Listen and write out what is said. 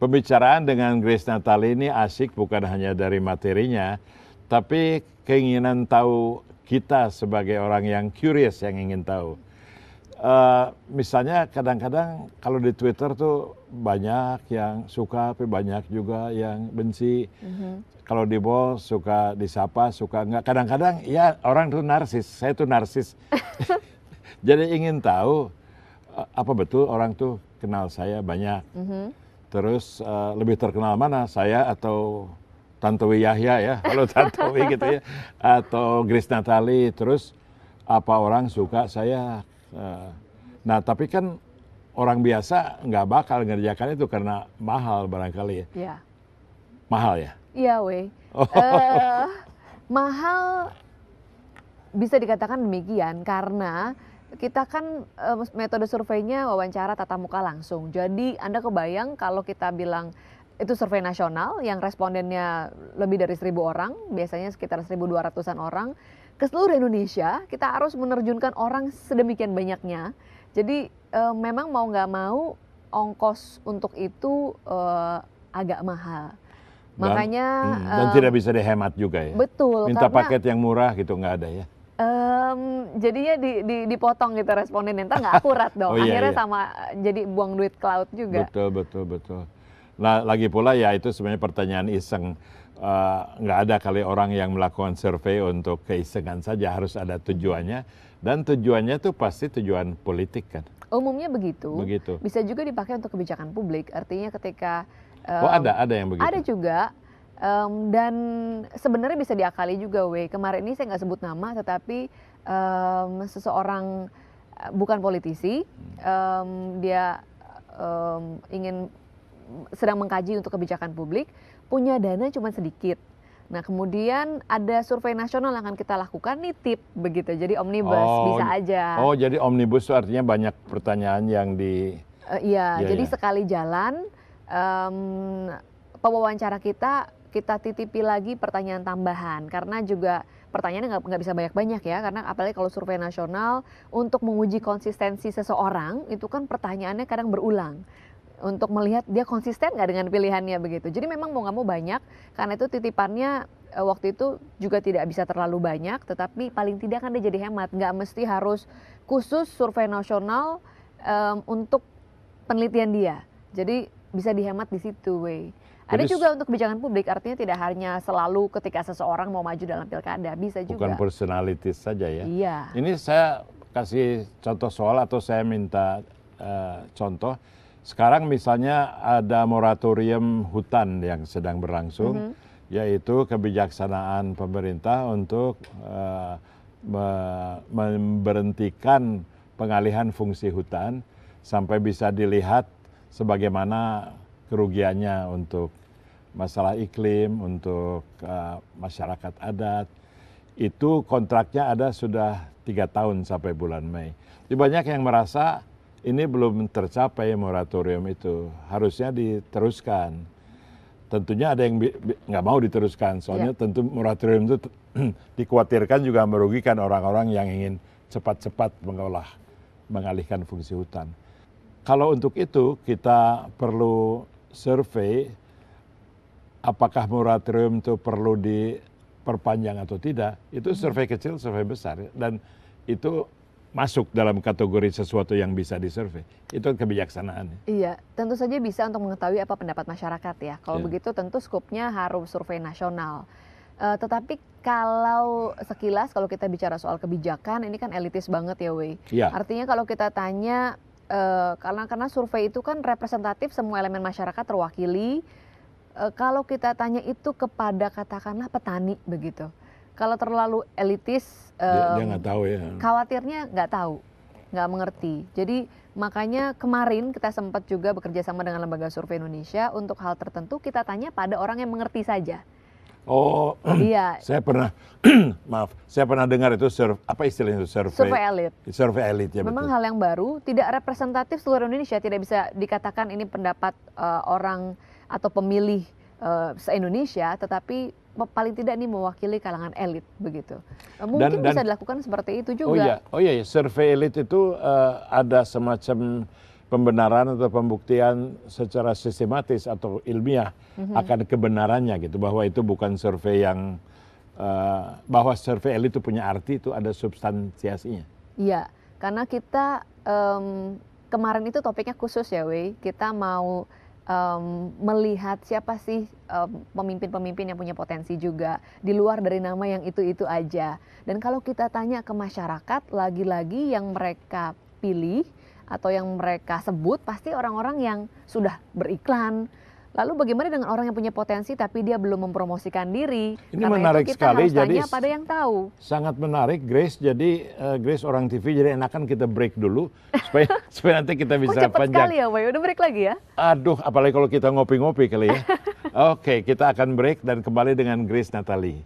pembicaraan dengan Grace Natali ini asik bukan hanya dari materinya, tapi keinginan tahu kita sebagai orang yang curious, yang ingin tahu. Misalnya kadang-kadang kalau di Twitter tuh banyak yang suka, tapi banyak juga yang benci. Kalau di mall suka disapa, suka enggak. Kadang-kadang ya orang tuh narsis, saya tuh narsis. Jadi ingin tahu apa betul orang tuh kenal saya banyak. Terus lebih terkenal mana, saya atau Tantowi Yahya ya, kalau Tantowi gitu ya, atau Grace Natali. Terus apa orang suka saya. Nah tapi kan orang biasa nggak bakal ngerjakan itu karena mahal barangkali ya. Iya. Mahal ya? Iya weh. Mahal bisa dikatakan demikian karena kita kan metode surveinya wawancara tatap muka langsung. Jadi Anda kebayang kalau kita bilang itu survei nasional yang respondennya lebih dari 1.000 orang, biasanya sekitar 1.200-an orang, ke seluruh Indonesia kita harus menerjunkan orang sedemikian banyaknya. Jadi memang mau nggak mau ongkos untuk itu agak mahal. Makanya dan tidak bisa dihemat juga ya. Betul. Minta karena, paket yang murah gitu nggak ada ya. Jadinya dipotong gitu responden, ntar nggak akurat dong. Akhirnya iya. sama jadi buang duit ke laut juga. Betul. Nah lagi pula ya itu sebenarnya pertanyaan iseng. Nggak ada kali orang yang melakukan survei untuk keisengan saja, harus ada tujuannya. Dan tujuannya tuh pasti tujuan politik kan. Umumnya begitu. Begitu. Bisa juga dipakai untuk kebijakan publik. Artinya ketika ada yang begitu. Ada juga. Dan sebenarnya bisa diakali juga, kemarin ini saya nggak sebut nama, tetapi seseorang bukan politisi, dia sedang mengkaji untuk kebijakan publik, punya dana cuma sedikit. Nah kemudian ada survei nasional yang akan kita lakukan, nitip begitu, jadi omnibus bisa aja. Oh jadi omnibus itu artinya banyak pertanyaan yang Iya, jadi sekali jalan pewawancara kita titipi lagi pertanyaan tambahan, karena juga pertanyaannya nggak bisa banyak-banyak ya, karena apalagi kalau survei nasional untuk menguji konsistensi seseorang itu kan pertanyaannya kadang berulang untuk melihat dia konsisten nggak dengan pilihannya begitu. Jadi memang mau nggak mau banyak, karena itu titipannya waktu itu juga tidak bisa terlalu banyak, tetapi paling tidak kan dia jadi hemat, nggak mesti harus khusus survei nasional untuk penelitian dia. Jadi bisa dihemat di situ, Ada juga untuk kebijakan publik, artinya tidak hanya selalu ketika seseorang mau maju dalam pilkada, bisa juga. Bukan personalitis saja ya. Iya. Ini saya kasih contoh soal atau saya minta contoh. Sekarang misalnya ada moratorium hutan yang sedang berlangsung, yaitu kebijaksanaan pemerintah untuk memberhentikan pengalihan fungsi hutan sampai bisa dilihat sebagaimana kerugiannya untuk masalah iklim, untuk masyarakat adat. Itu kontraknya ada sudah 3 tahun sampai bulan Mei. Jadi banyak yang merasa ini belum tercapai moratorium itu, harusnya diteruskan. Tentunya ada yang nggak mau diteruskan, soalnya tentu moratorium itu dikhawatirkan juga merugikan orang-orang yang ingin cepat-cepat mengalihkan fungsi hutan. Kalau untuk itu kita perlu survei apakah moratorium itu perlu diperpanjang atau tidak. Itu survei kecil, survei besar, dan itu masuk dalam kategori sesuatu yang bisa disurvei. Itu kebijaksanaan. Iya, tentu saja bisa untuk mengetahui apa pendapat masyarakat ya. Kalau begitu tentu skupnya harus survei nasional. Tetapi kalau sekilas kalau kita bicara soal kebijakan, ini kan elitis banget ya, Iya. Artinya kalau kita tanya, karena survei itu kan representatif, semua elemen masyarakat terwakili. Kalau kita tanya itu kepada katakanlah petani begitu. Kalau terlalu elitis, dia nggak tahu ya. khawatirnya nggak tahu, nggak mengerti. Jadi makanya kemarin kita sempat juga bekerja sama dengan Lembaga Survei Indonesia untuk hal tertentu kita tanya pada orang yang mengerti saja. Oh, iya. Saya pernah, saya pernah dengar itu apa istilahnya itu survei elit. Survei elit ya. Memang betul. hal yang baru, tidak representatif seluruh Indonesia, tidak bisa dikatakan ini pendapat orang atau pemilih se-Indonesia, tetapi paling tidak ini mewakili kalangan elit begitu. Mungkin bisa dilakukan seperti itu juga. Oh iya, survei elit itu ada semacam pembenaran atau pembuktian secara sistematis atau ilmiah akan kebenarannya gitu, bahwa itu bukan survei yang bahwa survei elit itu punya arti, itu ada substansiasinya. Iya, karena kita kemarin itu topiknya khusus ya, Wei. Kita mau melihat siapa sih pemimpin-pemimpin yang punya potensi juga di luar dari nama yang itu-itu aja. Dan kalau kita tanya ke masyarakat, lagi-lagi yang mereka pilih atau yang mereka sebut pasti orang-orang yang sudah beriklan. Lalu bagaimana dengan orang yang punya potensi tapi dia belum mempromosikan diri? Ini Karena menarik itu kita sekali, harus jadi tanya pada yang tahu. sangat menarik, Grace. Jadi Grace orang TV, jadi enakan kita break dulu supaya nanti kita Kok bisa cepet panjang. sekali ya, Wei? Udah break lagi ya? Aduh, apalagi kalau kita ngopi-ngopi kali ya. Oke, kita akan break dan kembali dengan Grace Natali.